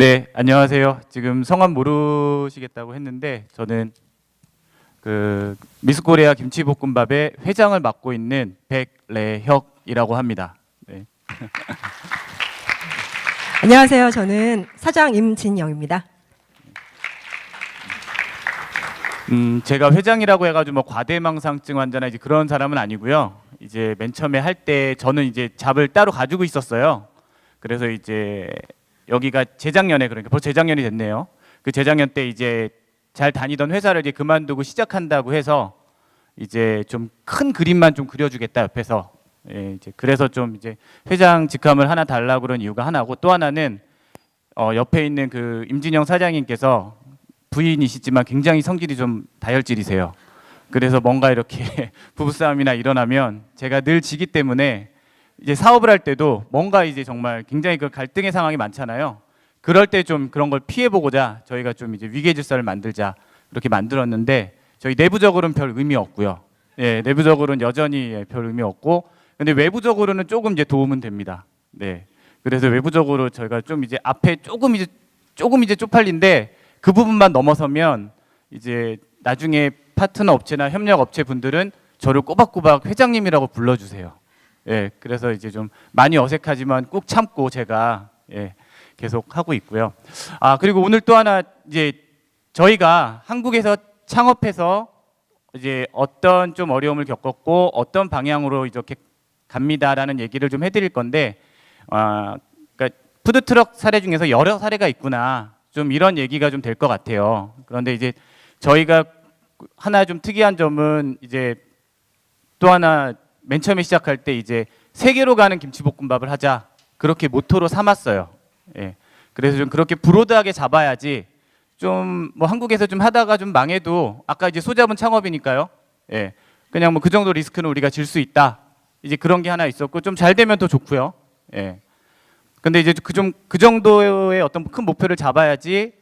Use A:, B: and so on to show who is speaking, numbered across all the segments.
A: 네, 안녕하세요. 지금 성함 모르시겠다고 했는데 저는 그 미스코리아 김치볶음밥의 회장을 맡고 있는 백래혁이라고 합니다. 네.
B: 안녕하세요. 저는 사장 임진영입니다.
A: 제가 회장이라고 해가지고 뭐 과대망상증 환자나 이제 그런 사람은 아니고요. 이제 맨 처음에 할 때 저는 이제 잡을 따로 가지고 있었어요. 그래서 이제 여기가 재작년에, 그러니까 벌써 재작년이 됐네요. 그 재작년 때 이제 잘 다니던 회사를 이제 그만두고 시작한다고 해서 이제 좀 큰 그림만 좀 그려주겠다 옆에서. 예, 이제 그래서 좀 이제 회장 직함을 하나 달라고 그런 이유가 하나고, 또 하나는 옆에 있는 그 임진영 사장님께서 부인이시지만 굉장히 성질이 좀 다혈질이세요. 그래서 뭔가 이렇게 부부싸움이나 일어나면 제가 늘 지기 때문에 이제 사업을 할 때도 뭔가 이제 정말 굉장히 그 갈등의 상황이 많잖아요. 그럴 때 좀 그런 걸 피해보고자 저희가 좀 이제 위계질서를 만들자 이렇게 만들었는데, 저희 내부적으로는 별 의미 없고요. 예, 내부적으로는 여전히 별 의미 없고, 근데 외부적으로는 조금 이제 도움은 됩니다. 네, 그래서 외부적으로 저희가 좀 이제 앞에 조금 이제 쪽팔린데 그 부분만 넘어서면 이제 나중에 파트너 업체나 협력 업체 분들은 저를 꼬박꼬박 회장님이라고 불러주세요. 예, 그래서 이제 좀 많이 어색하지만 꾹 참고 제가 계속 하고 있고요. 아, 그리고 오늘 또 하나 이제 저희가 한국에서 창업해서 이제 어떤 좀 어려움을 겪었고 어떤 방향으로 이렇게 갑니다라는 얘기를 좀 해드릴 건데, 그러니까 푸드트럭 사례 중에서 여러 사례가 있구나, 좀 이런 얘기가 좀 될 것 같아요. 그런데 이제 저희가 하나 좀 특이한 점은 이제 또 하나 맨 처음에 시작할 때 이제 세계로 가는 김치볶음밥을 하자, 그렇게 모토로 삼았어요. 예. 그래서 좀 그렇게 브로드하게 잡아야지 좀 뭐 한국에서 좀 하다가 좀 망해도 아까 이제 소잡은 창업이니까요. 예. 그냥 뭐 그 정도 리스크는 우리가 질 수 있다. 이제 그런 게 하나 있었고, 좀 잘 되면 더 좋고요. 예. 근데 이제 그 정도의 어떤 큰 목표를 잡아야지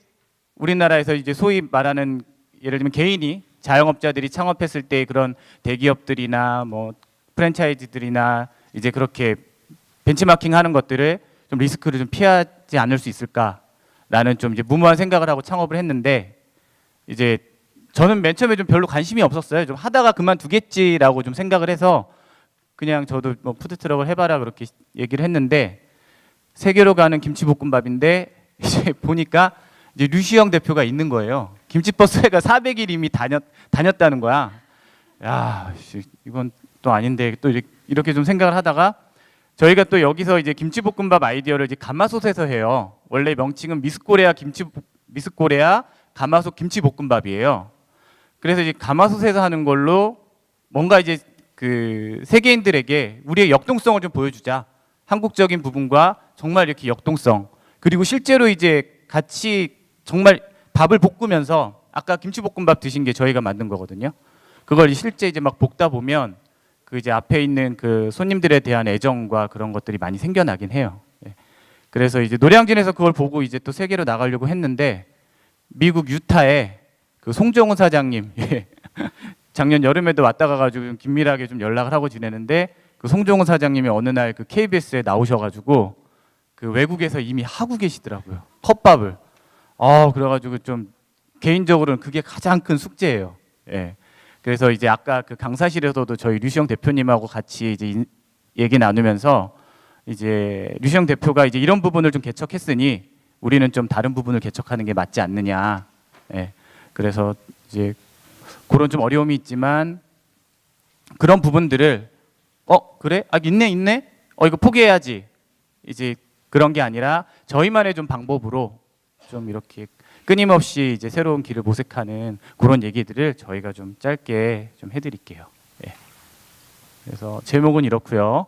A: 우리나라에서 이제 소위 말하는, 예를 들면 개인이 자영업자들이 창업했을 때 그런 대기업들이나 뭐 프랜차이즈들이나 이제 그렇게 벤치마킹 하는 것들을 좀 리스크를 좀 피하지 않을 수 있을까라는 좀 이제 무모한 생각을 하고 창업을 했는데, 이제 저는 맨 처음에 좀 별로 관심이 없었어요. 좀 하다가 그만두겠지라고 좀 생각을 해서 그냥 저도 뭐 푸드트럭을 해봐라 그렇게 얘기를 했는데, 세계로 가는 김치볶음밥인데 이제 보니까 이제 류시영 대표가 있는 거예요. 김치버스가 400일 이미 다녔다는 거야. 야, 이건 또 아닌데, 또 이렇게 좀 생각을 하다가 저희가 또 여기서 이제 김치볶음밥 아이디어를 이제 가마솥에서 해요. 원래 명칭은 미스코리아 가마솥 김치볶음밥이에요. 그래서 이제 가마솥에서 하는 걸로 뭔가 이제 그 세계인들에게 우리의 역동성을 좀 보여주자. 한국적인 부분과 정말 이렇게 역동성, 그리고 실제로 이제 같이 정말 밥을 볶으면서, 아까 김치볶음밥 드신 게 저희가 만든 거거든요. 그걸 실제 이제 막 볶다 보면 그 이제 앞에 있는 그 손님들에 대한 애정과 그런 것들이 많이 생겨나긴 해요. 예. 그래서 이제 노량진에서 그걸 보고 이제 또 세계로 나가려고 했는데, 미국 유타에 그 송정훈 사장님, 작년 여름에도 왔다 가가지고 좀 긴밀하게 좀 연락을 하고 지내는데, 그 송정훈 사장님이 어느 날 그 KBS에 나오셔가지고 그 외국에서 이미 하고 계시더라고요, 컵밥을. 그래가지고 좀 개인적으로는 그게 가장 큰 숙제예요. 예. 그래서 이제 아까 그 강사실에서도 저희 류시영 대표님하고 같이 이제 얘기 나누면서, 이제 류시영 대표가 이제 이런 부분을 좀 개척했으니 우리는 좀 다른 부분을 개척하는 게 맞지 않느냐. 예. 그래서 이제 그런 좀 어려움이 있지만 그런 부분들을 그래? 있네? 이거 포기해야지. 이제 그런 게 아니라 저희만의 좀 방법으로 좀 이렇게 끊임없이 이제 새로운 길을 모색하는 그런 얘기들을 저희가 좀 짧게 좀 해드릴게요. 예. 그래서 제목은 이렇고요.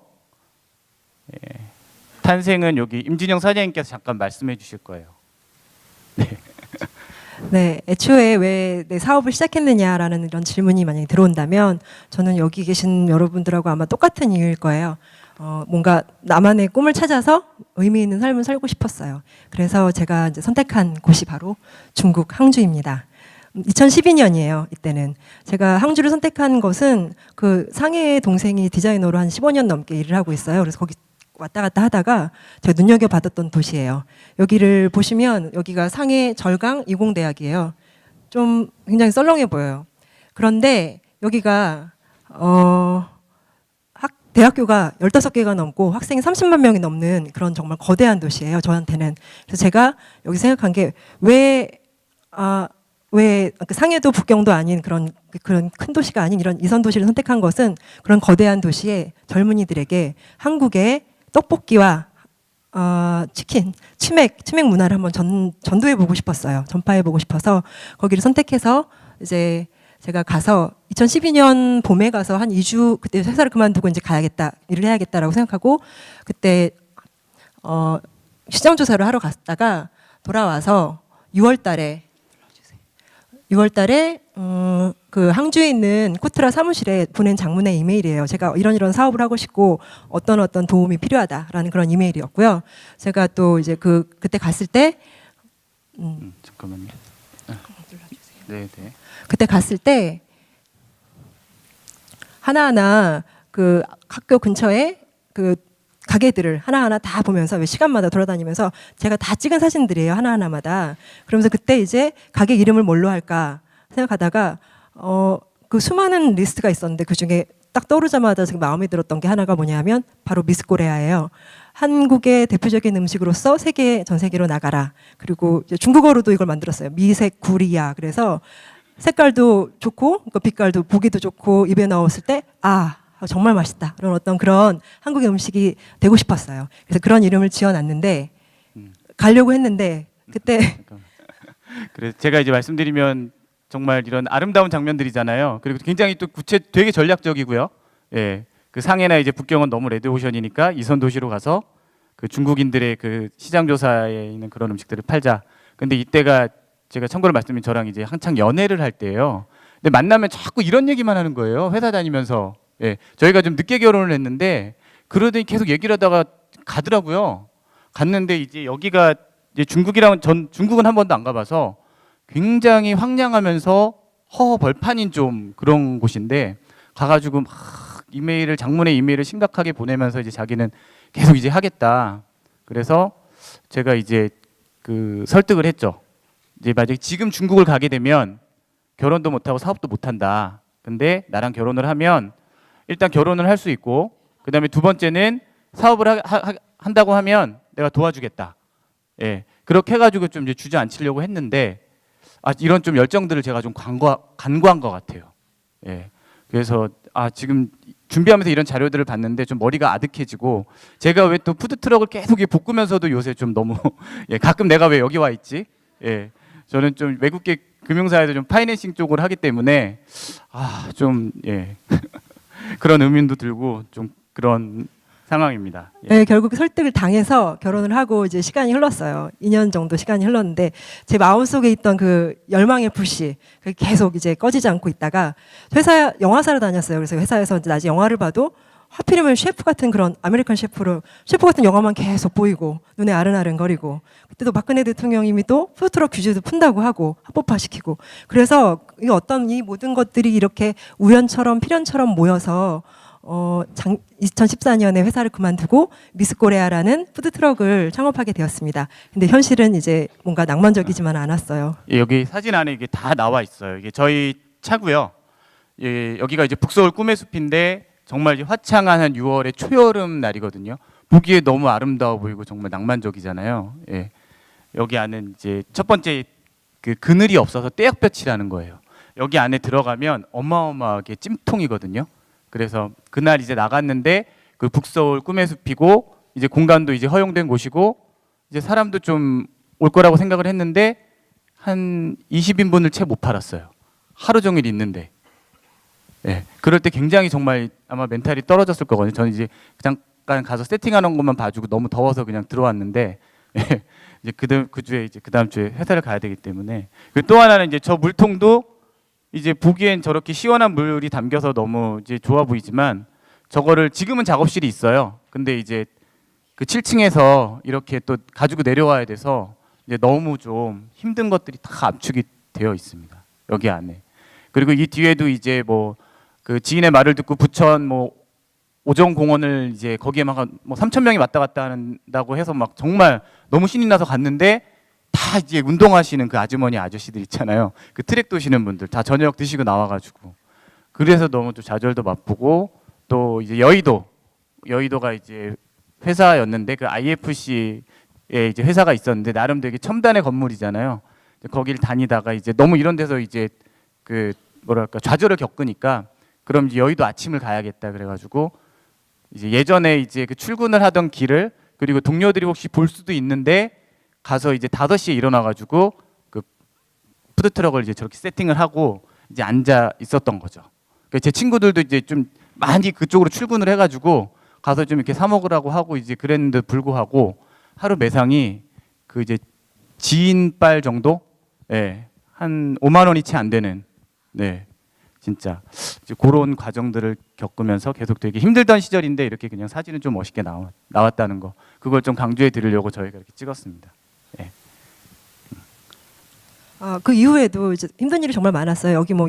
A: 예. 탄생은 여기 임진영 사장님께서 잠깐 말씀해 주실 거예요. 네.
B: 네, 애초에 왜 내 사업을 시작했느냐라는 이런 질문이 만약에 들어온다면 저는 여기 계신 여러분들하고 아마 똑같은 이유일 거예요. 뭔가 나만의 꿈을 찾아서 의미 있는 삶을 살고 싶었어요. 그래서 제가 이제 선택한 곳이 바로 중국 항주입니다. 2012년이에요. 이때는 제가 항주를 선택한 것은 그 상해의 동생이 디자이너로 한 15년 넘게 일을 하고 있어요. 그래서 거기 왔다 갔다 하다가 제가 눈여겨봤던 도시예요. 여기를 보시면 여기가 상해 절강 이공대학이에요. 좀 굉장히 썰렁해 보여요. 그런데 여기가 대학교가 15개가 넘고 학생이 30만 명이 넘는 그런 정말 거대한 도시예요. 저한테는. 그래서 제가 여기 생각한 게 왜 상해도 북경도 아닌 그런 큰 도시가 아닌 이런 이선 도시를 선택한 것은 그런 거대한 도시에 젊은이들에게 한국의 떡볶이와 치킨, 치맥 문화를 한번 전도해 보고 싶었어요. 전파해 보고 싶어서 거기를 선택해서 이제 제가 가서 2012년 봄에 가서 한 2주 그때 회사를 그만두고 이제 가야겠다, 일을 해야겠다라고 생각하고 그때 시장 조사를 하러 갔다가 돌아와서 6월 달에 그 항주에 있는 코트라 사무실에 보낸 장문의 이메일이에요. 제가 이런 사업을 하고 싶고 어떤 도움이 필요하다라는 그런 이메일이었고요. 제가 또 이제 그때 갔을 때
A: 잠깐만요. 네.
B: 그때 갔을 때 하나하나 그 학교 근처에 그 가게들을 하나하나 다 보면서 왜 시간마다 돌아다니면서 제가 다 찍은 사진들이에요. 하나하나마다. 그러면서 그때 이제 가게 이름을 뭘로 할까 생각하다가 그 수많은 리스트가 있었는데 그중에 딱 떠오르자마자 지금 마음에 들었던 게 하나가 뭐냐면 바로 미스 코리아예요. 한국의 대표적인 음식으로서 전 세계로 나가라. 그리고 이제 중국어로도 이걸 만들었어요. 미색구리야. 그래서 색깔도 좋고 빛깔도 보기도 좋고 입에 넣었을 때 정말 맛있다. 그런 한국의 음식이 되고 싶었어요. 그래서 그런 이름을 지어놨는데 가려고 했는데 그때
A: 그래서 제가 이제 말씀드리면 정말 이런 아름다운 장면들이잖아요. 그리고 굉장히 또 되게 전략적이고요. 예, 그 상해나 이제 북경은 너무 레드오션이니까 이선 도시로 가서 그 중국인들의 그 시장 조사에 있는 그런 음식들을 팔자. 근데 이때가 제가 참고로 말씀드린 저랑 이제 한창 연애를 할 때예요. 근데 만나면 자꾸 이런 얘기만 하는 거예요. 회사 다니면서. 예, 저희가 좀 늦게 결혼을 했는데 그러더니 계속 얘기를 하다가 가더라고요. 갔는데 이제 여기가 이제 중국은 한 번도 안 가봐서 굉장히 황량하면서 허허벌판인 좀 그런 곳인데 가가지고 막 장문의 이메일을 심각하게 보내면서 이제 자기는 계속 이제 하겠다. 그래서 제가 이제 그 설득을 했죠. 이제 만약에 지금 중국을 가게 되면 결혼도 못하고 사업도 못한다. 근데 나랑 결혼을 하면 일단 결혼을 할 수 있고 그다음에 두 번째는 사업을 한다고 하면 내가 도와주겠다. 예, 그렇게 해가지고 좀 이제 주저앉히려고 했는데 이런 좀 열정들을 제가 좀 간과한 것 같아요. 예, 그래서 지금 준비하면서 이런 자료들을 봤는데 좀 머리가 아득해지고 제가 왜 또 푸드 트럭을 계속 볶으면서도 요새 좀 너무 예, 가끔 내가 왜 여기 와 있지? 예, 저는 좀 외국계 금융사에서 좀 파이낸싱 쪽을 하기 때문에 좀 예. 그런 의문도 들고 좀 그런 상황입니다. 예.
B: 네, 결국 설득을 당해서 결혼을 하고 이제 시간이 흘렀어요. 2년 정도 시간이 흘렀는데 제 마음속에 있던 그 열망의 불씨 계속 이제 꺼지지 않고 있다가 영화사를 다녔어요. 그래서 회사에서 이제 낮에 영화를 봐도 하필이면 셰프 같은 그런 아메리칸 셰프 같은 영화만 계속 보이고 눈에 아른아른거리고 그때도 박근혜 대통령님이 또 푸드트럭 규제도 푼다고 하고 합법화시키고 그래서 이 모든 것들이 이렇게 우연처럼 필연처럼 모여서 2014년에 회사를 그만두고 미스코레아라는 푸드트럭을 창업하게 되었습니다. 근데 현실은 이제 뭔가 낭만적이지만 않았어요.
A: 예, 여기 사진 안에 이게 다 나와 있어요. 이게 저희 차고요. 예, 여기가 이제 북서울 꿈의 숲인데 정말 화창한 한 6월의 초여름 날이거든요. 보기에 너무 아름다워 보이고 정말 낭만적이잖아요. 예. 여기 안은 이제 첫 번째 그 그늘이 없어서 떼약볕이라는 거예요. 여기 안에 들어가면 어마어마하게 찜통이거든요. 그래서 그날 이제 나갔는데 그 북서울 꿈의 숲이고 이제 공간도 이제 허용된 곳이고 이제 사람도 좀 올 거라고 생각을 했는데 한 20인분을 채 못 팔았어요. 하루 종일 있는데. 예. 그럴 때 굉장히 정말 아마 멘탈이 떨어졌을 거거든요. 저는 이제 잠깐 가서 세팅하는 것만 봐주고 너무 더워서 그냥 들어왔는데 예. 이제 그 주에 이제 그 다음 주에 회사를 가야 되기 때문에 또 하나는 이제 저 물통도 이제 보기엔 저렇게 시원한 물이 담겨서 너무 이제 좋아 보이지만 저거를 지금은 작업실이 있어요. 근데 이제 그 7층에서 이렇게 또 가지고 내려와야 돼서 이제 너무 좀 힘든 것들이 다 압축이 되어 있습니다. 여기 안에. 그리고 이 뒤에도 이제 뭐 그 지인의 말을 듣고 부천 뭐 오정 공원을 이제 거기에 막 뭐 3천 명이 왔다 갔다 한다고 해서 막 정말 너무 신이 나서 갔는데 다 이제 운동하시는 그 아주머니 아저씨들 있잖아요. 그 트랙 도시는 분들 다 저녁 드시고 나와가지고 그래서 너무 좀 좌절도 맛보고 또 이제 여의도가 이제 회사였는데 그 IFC에 이제 회사가 있었는데 나름 되게 첨단의 건물이잖아요. 거길 다니다가 이제 너무 이런 데서 이제 그 뭐랄까 좌절을 겪으니까 그럼 이제 여의도 아침을 가야겠다 그래가지고 이제 예전에 이제 그 출근을 하던 길을 그리고 동료들이 혹시 볼 수도 있는데 가서 이제 5시에 일어나가지고 그 푸드트럭을 이제 저렇게 세팅을 하고 이제 앉아 있었던 거죠. 제 친구들도 이제 좀 많이 그쪽으로 출근을 해가지고 가서 좀 이렇게 사 먹으라고 하고 이제 그랬는데 불구하고 하루 매상이 그 이제 지인빨 정도, 예, 한 5만 원이 채 안 되는, 네, 진짜 이제 그런 과정들을 겪으면서 계속 되게 힘들던 시절인데 이렇게 그냥 사진은 좀 멋있게 나왔다는 거, 그걸 좀 강조해 드리려고 저희가 이렇게 찍었습니다. 예.
B: 그 이후에도 이제 힘든 일이 정말 많았어요. 여기 뭐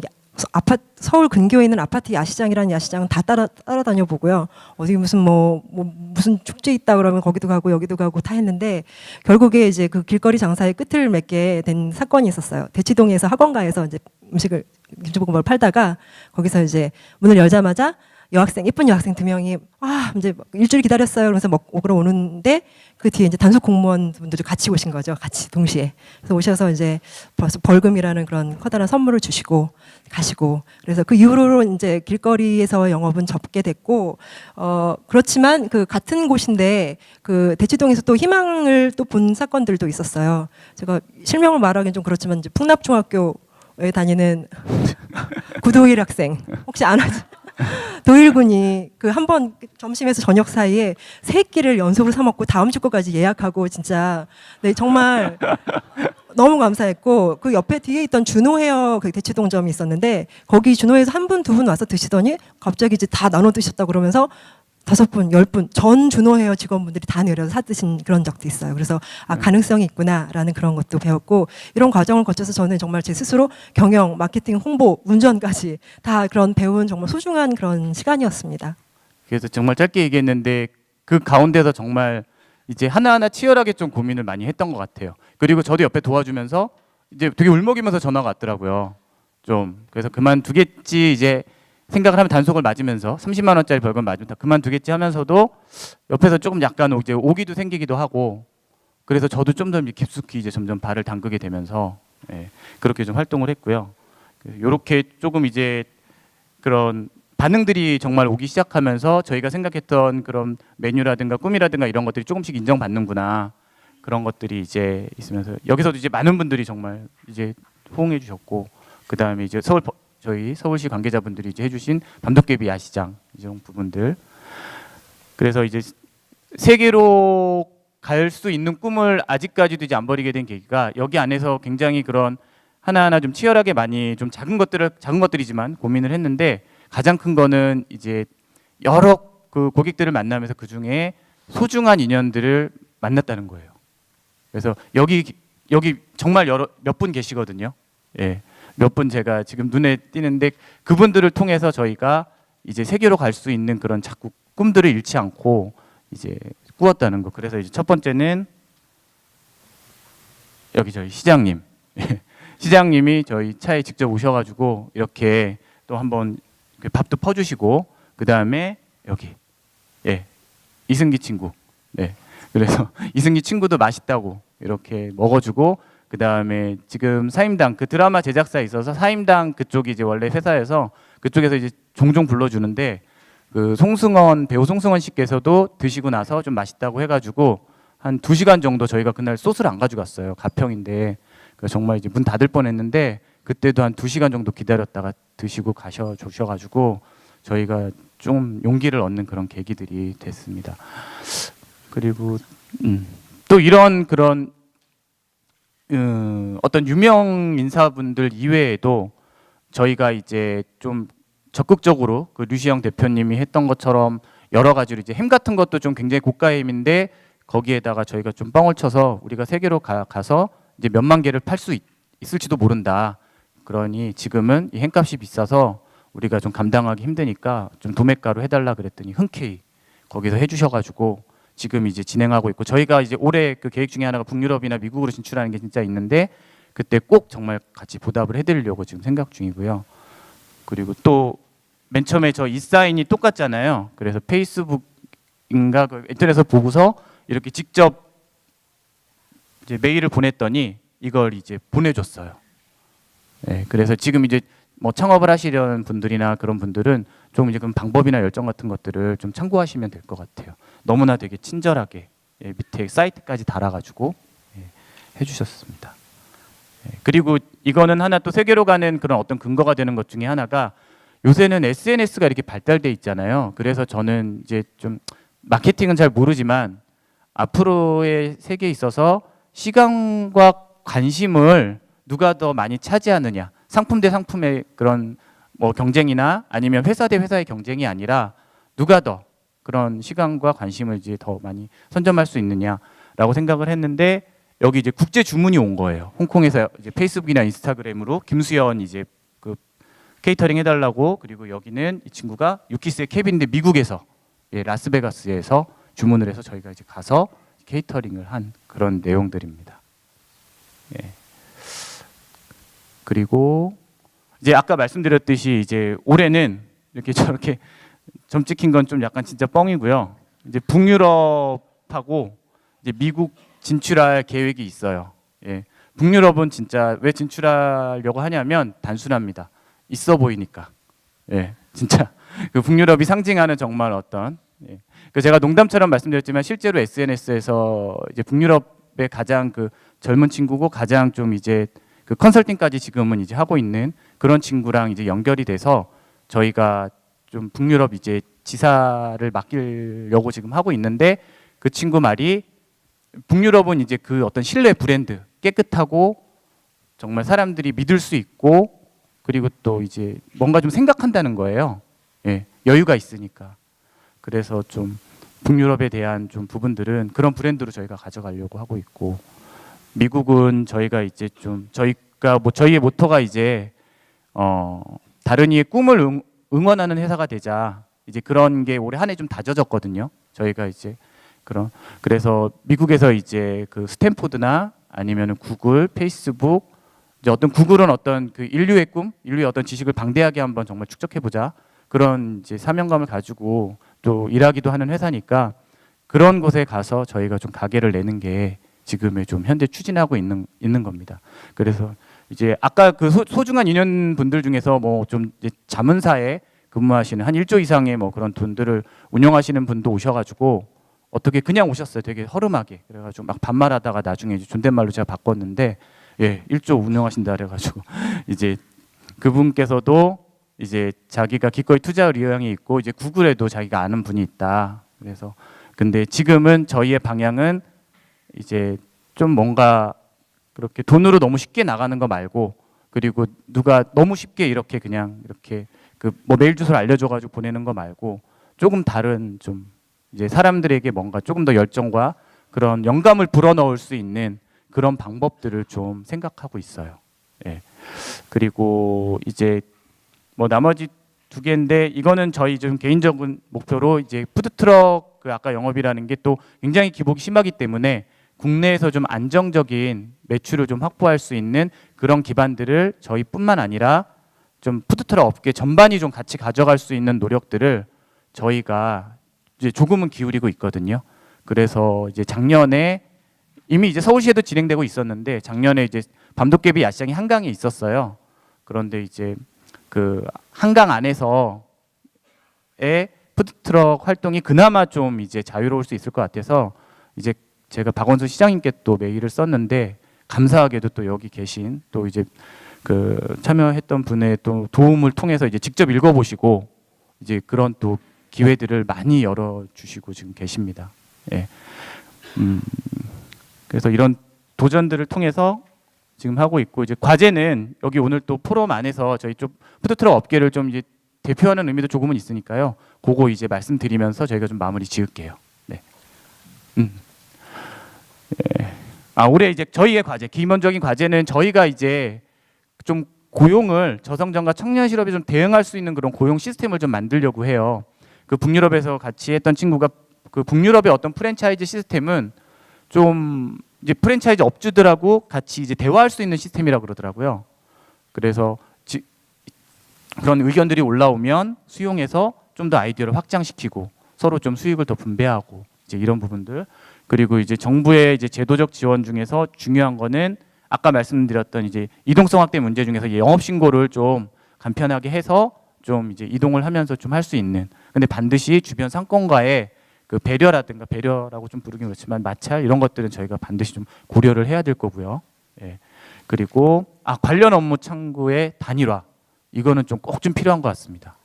B: 아파트, 서울 근교에 있는 아파트 야시장이라는 야시장은 다 따라다녀 보고요. 어디 무슨 무슨 축제 있다 그러면 거기도 가고 여기도 가고 다 했는데 결국에 이제 그 길거리 장사의 끝을 맺게 된 사건이 있었어요. 대치동에서 학원가에서 이제 음식을 김치볶음밥을 팔다가 거기서 이제 문을 열자마자 예쁜 여학생 2명이 이제 일주일 기다렸어요. 그래서 먹으러 오는데 그 뒤에 이제 단속 공무원 분들이 같이 오신 거죠. 같이 동시에. 그래서 오셔서 이제 벌써 벌금이라는 그런 커다란 선물을 주시고 가시고. 그래서 그 이후로 이제 길거리에서 영업은 접게 됐고, 그렇지만 그 같은 곳인데 그 대치동에서 또 희망을 또 본 사건들도 있었어요. 제가 실명을 말하기는 좀 그렇지만 이제 풍납중학교에 다니는 구도일 학생 혹시 아나요? 도일군이 그 한 번 점심에서 저녁 사이에 3끼를 연속으로 사 먹고 다음 주 거까지 예약하고 진짜 네 정말 너무 감사했고 그 옆에 뒤에 있던 준호 헤어 그 대치동점이 있었는데 거기 준호에서 1분, 2분 와서 드시더니 갑자기 이제 다 나눠 드셨다 그러면서 5분, 10분 전 준호 헤어 직원분들이 다 내려서 사 드신 그런 적도 있어요. 그래서 가능성이 있구나라는 그런 것도 배웠고 이런 과정을 거쳐서 저는 정말 제 스스로 경영, 마케팅, 홍보, 운전까지 다 그런 배운 정말 소중한 그런 시간이었습니다.
A: 그래서 정말 짧게 얘기했는데 그 가운데서 정말 이제 하나하나 치열하게 좀 고민을 많이 했던 것 같아요. 그리고 저도 옆에 도와주면서 이제 되게 울먹이면서 전화가 왔더라고요. 좀 그래서 그만두겠지 이제 생각을 하면 단속을 맞으면서 30만 원짜리 벌금 맞으면 다 그만두겠지 하면서도 옆에서 조금 약간 이제 오기도 생기기도 하고 그래서 저도 좀 더 깊숙이 이제 점점 발을 담그게 되면서 예, 그렇게 좀 활동을 했고요. 이렇게 조금 이제 그런 반응들이 정말 오기 시작하면서 저희가 생각했던 그런 메뉴라든가 꿈이라든가 이런 것들이 조금씩 인정받는구나 그런 것들이 이제 있으면서 여기서도 이제 많은 분들이 정말 이제 호응해 주셨고 그 다음에 이제 저희 서울시 관계자분들이 이제 해주신 밤도깨비 야시장 이런 부분들 그래서 이제 세계로 갈 수 있는 꿈을 아직까지도 이제 안 버리게 된 계기가 여기 안에서 굉장히 그런 하나하나 좀 치열하게 많이 좀 작은 것들이지만 고민을 했는데 가장 큰 거는 이제 여러 그 고객들을 만나면서 그 중에 소중한 인연들을 만났다는 거예요. 그래서 여기 정말 몇 분 계시거든요. 예. 몇 분 제가 지금 눈에 띄는데 그분들을 통해서 저희가 이제 세계로 갈 수 있는 그런 자꾸 꿈들을 잃지 않고 이제 꾸었다는 거. 그래서 이제 첫 번째는 여기 저희 시장님, 시장님이 저희 차에 직접 오셔가지고 이렇게 또 한번 밥도 퍼주시고 그 다음에 여기 이승기 친구, 그래서 이승기 친구도 맛있다고 이렇게 먹어주고. 그 다음에 지금 사임당 그 드라마 제작사에 있어서 사임당 그쪽이 이제 원래 회사에서 그쪽에서 이제 종종 불러주는데 그 배우 송승헌 씨께서도 드시고 나서 좀 맛있다고 해가지고 한 2시간 정도 저희가 그날 소스를 안 가져갔어요. 가평인데 정말 이제 문 닫을 뻔했는데 그때도 한 2시간 정도 기다렸다가 드시고 주셔가지고 저희가 좀 용기를 얻는 그런 계기들이 됐습니다. 그리고 또 이런 그런 어떤 유명 인사분들 이외에도 저희가 이제 좀 적극적으로 그 류시영 대표님이 했던 것처럼 여러 가지로 이제 햄 같은 것도 좀 굉장히 고가의 햄인데 거기에다가 저희가 좀 뻥을 쳐서 우리가 세계로 가서 이제 몇만 개를 팔 수 있을지도 모른다. 그러니 지금은 이 햄값이 비싸서 우리가 좀 감당하기 힘드니까 좀 도매가로 해달라 그랬더니 흔쾌히 거기서 해주셔가지고 지금 이제 진행하고 있고, 저희가 이제 올해 그 계획 중에 하나가 북유럽이나 미국으로 진출하는 게 진짜 있는데 그때 꼭 정말 같이 보답을 해드리려고 지금 생각 중이고요. 그리고 또 맨 처음에 저 이 사인이 똑같잖아요. 그래서 페이스북인가 그 인터넷에서 보고서 이렇게 직접 이제 메일을 보냈더니 이걸 이제 보내줬어요. 네, 그래서 지금 이제 뭐 창업을 하시려는 분들이나 그런 분들은 좀 이제 그런 방법이나 열정 같은 것들을 좀 참고하시면 될 것 같아요. 너무나 되게 친절하게 밑에 사이트까지 달아가지고 해주셨습니다. 그리고 이거는 하나 또 세계로 가는 그런 어떤 근거가 되는 것 중에 하나가, 요새는 SNS가 이렇게 발달돼 있잖아요. 그래서 저는 이제 좀 마케팅은 잘 모르지만 앞으로의 세계에 있어서 시간과 관심을 누가 더 많이 차지하느냐, 상품 대 상품의 그런 뭐 경쟁이나 아니면 회사 대 회사의 경쟁이 아니라 누가 더 그런 시간과 관심을 이제 더 많이 선점할 수 있느냐라고 생각을 했는데, 여기 이제 국제 주문이 온 거예요. 홍콩에서 이제 페이스북이나 인스타그램으로 김수현 이제 그 케이터링 해달라고. 그리고 여기는 이 친구가 유키스의 케빈인데 미국에서 라스베가스에서 주문을 해서 저희가 이제 가서 케이터링을 한 그런 내용들입니다. 예. 그리고 이제 아까 말씀드렸듯이 이제 올해는 이렇게 저렇게 점 찍힌 건 좀 약간 진짜 뻥이고요. 이제 북유럽하고 이제 미국 진출할 계획이 있어요. 예. 북유럽은 진짜 왜 진출하려고 하냐면 단순합니다. 있어 보이니까. 예. 진짜 그 북유럽이 상징하는 정말 어떤, 예. 그 제가 농담처럼 말씀드렸지만 실제로 SNS에서 이제 북유럽의 가장 그 젊은 친구고 가장 좀 이제 그 컨설팅까지 지금은 이제 하고 있는 그런 친구랑 이제 연결이 돼서 저희가 좀 북유럽 이제 지사를 맡기려고 지금 하고 있는데, 그 친구 말이 북유럽은 이제 그 어떤 신뢰 브랜드, 깨끗하고 정말 사람들이 믿을 수 있고, 그리고 또 이제 뭔가 좀 생각한다는 거예요. 예, 여유가 있으니까. 그래서 좀 북유럽에 대한 좀 부분들은 그런 브랜드로 저희가 가져가려고 하고 있고, 미국은 저희가 이제 좀 저희가 뭐 저희의 모토가 이제 다른 이의 꿈을 응원하는 회사가 되자, 이제 그런 게 올해 한 해 좀 다져졌거든요. 저희가 이제 그래서 미국에서 이제 그 스탠포드나 아니면은 구글, 페이스북, 이제 어떤 구글은 어떤 그 인류의 꿈, 인류의 어떤 지식을 방대하게 한번 정말 축적해 보자, 그런 이제 사명감을 가지고 또 일하기도 하는 회사니까 그런 곳에 가서 저희가 좀 가게를 내는 게 지금의 좀 현재 추진하고 있는 겁니다. 그래서 이제 아까 그 소중한 인연 분들 중에서 뭐 좀 자문사에 근무하시는 한 1조 이상의 뭐 그런 돈들을 운영하시는 분도 오셔가지고 어떻게 그냥 오셨어요. 되게 허름하게. 그래가지고 막 반말하다가 나중에 이제 존댓말로 제가 바꿨는데, 예, 1조 운영하신다 그래가지고 이제 그분께서도 이제 자기가 기꺼이 투자할 의향이 있고 이제 구글에도 자기가 아는 분이 있다. 그래서 근데 지금은 저희의 방향은 이제 좀 뭔가 그렇게 돈으로 너무 쉽게 나가는 거 말고, 그리고 누가 너무 쉽게 이렇게 그냥 이렇게 그 뭐 메일 주소를 알려줘가지고 보내는 거 말고 조금 다른 좀 이제 사람들에게 뭔가 조금 더 열정과 그런 영감을 불어넣을 수 있는 그런 방법들을 좀 생각하고 있어요. 예. 그리고 이제 뭐 나머지 두 개인데, 이거는 저희 좀 개인적인 목표로 이제 푸드트럭 그 아까 영업이라는 게 또 굉장히 기복이 심하기 때문에 국내에서 좀 안정적인 매출을 좀 확보할 수 있는 그런 기반들을 저희뿐만 아니라 좀 푸드트럭 업계 전반이 좀 같이 가져갈 수 있는 노력들을 저희가 이제 조금은 기울이고 있거든요. 그래서 이제 작년에 이미 이제 서울시에도 진행되고 있었는데, 작년에 이제 밤도깨비 야시장이 한강에 있었어요. 그런데 이제 그 한강 안에서의 푸드트럭 활동이 그나마 좀 이제 자유로울 수 있을 것 같아서 이제 제가 박원순 시장님께 또 메일을 썼는데, 감사하게도 또 여기 계신 또 이제 그 참여했던 분의 또 도움을 통해서 이제 직접 읽어보시고 이제 그런 또 기회들을 많이 열어주시고 지금 계십니다. 예. 그래서 이런 도전들을 통해서 지금 하고 있고, 이제 과제는 여기 오늘 또 포럼 안에서 저희 좀 푸드트럭 업계를 좀 이제 대표하는 의미도 조금은 있으니까요. 그거 이제 말씀드리면서 저희가 좀 마무리 지을게요. 네. 예. 올해 이제 저희의 과제, 기본적인 과제는 저희가 이제 좀 고용을 저성장과 청년 실업에 좀 대응할 수 있는 그런 고용 시스템을 좀 만들려고 해요. 그 북유럽에서 같이 했던 친구가 그 북유럽의 어떤 프랜차이즈 시스템은 좀 이제 프랜차이즈 업주들하고 같이 이제 대화할 수 있는 시스템이라고 그러더라고요. 그래서 그런 의견들이 올라오면 수용해서 좀 더 아이디어를 확장시키고 서로 좀 수익을 더 분배하고 이제 이런 부분들. 그리고 이제 정부의 이제 제도적 지원 중에서 중요한 거는 아까 말씀드렸던 이제 이동성 확대 문제 중에서 영업 신고를 좀 간편하게 해서 좀 이제 이동을 하면서 좀 할 수 있는. 근데 반드시 주변 상권과의 그 배려라든가, 배려라고 좀 부르긴 그렇지만 마찰 이런 것들은 저희가 반드시 좀 고려를 해야 될 거고요. 예. 그리고 관련 업무 창구의 단일화, 이거는 좀 꼭 좀 필요한 것 같습니다.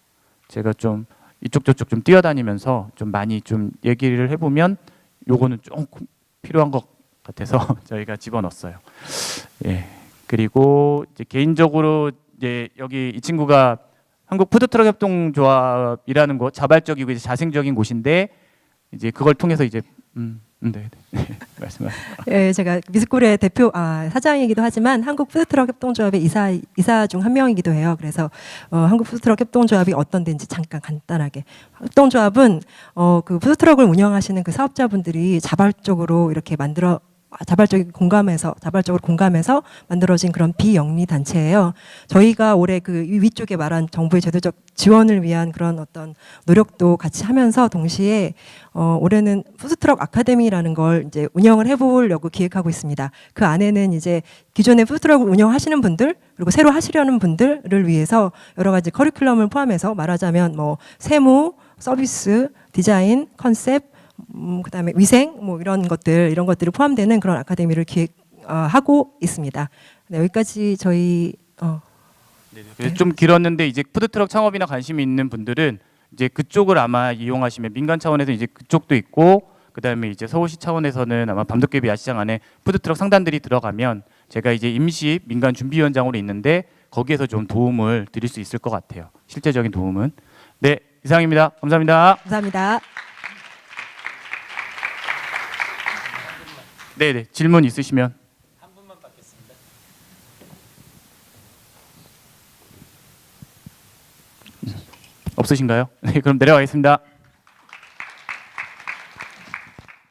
A: 제가 좀 이쪽 저쪽 좀 뛰어다니면서 좀 많이 좀 얘기를 해보면 요거는 좀 필요한 것 같아서 저희가 집어넣었어요. 예. 그리고 이제 개인적으로 이제 여기 이 친구가 한국 푸드트럭 협동조합이라는 곳, 자발적이고 이제 자생적인 곳인데 이제 그걸 통해서 이제 네. 말씀하세요.
B: 예, 제가 미스코리아의 대표 사장이기도 하지만 한국 푸드트럭 협동조합의 이사 중 한 명이기도 해요. 그래서 한국 푸드트럭 협동조합이 어떤 데인지 잠깐 간단하게. 협동조합은 그 푸드트럭을 운영하시는 그 사업자분들이 자발적으로 이렇게 자발적으로 공감해서 만들어진 그런 비영리 단체예요. 저희가 올해 그 위쪽에 말한 정부의 제도적 지원을 위한 그런 어떤 노력도 같이 하면서 동시에 올해는 푸드트럭 아카데미라는 걸 이제 운영을 해보려고 기획하고 있습니다. 그 안에는 이제 기존에 푸드트럭을 운영하시는 분들 그리고 새로 하시려는 분들을 위해서 여러 가지 커리큘럼을 포함해서 말하자면 뭐 세무, 서비스, 디자인, 컨셉 그다음에 위생 뭐 이런 것들이 포함되는 그런 아카데미를 기획하고 있습니다. 네, 여기까지 저희
A: 네. 좀 길었는데 이제 푸드트럭 창업이나 관심이 있는 분들은 이제 그쪽을 아마 이용하시면 민간 차원에서 이제 그쪽도 있고 그다음에 이제 서울시 차원에서는 아마 밤도깨비 야시장 안에 푸드트럭 상단들이 들어가면 제가 이제 임시 민간 준비위원장으로 있는데 거기에서 좀 도움을 드릴 수 있을 것 같아요. 실제적인 도움은. 네, 이상입니다. 감사합니다.
B: 감사합니다.
A: 네, 질문 있으시면
C: 한 분만 받겠습니다.
A: 없으신가요? 네, 그럼 내려가겠습니다.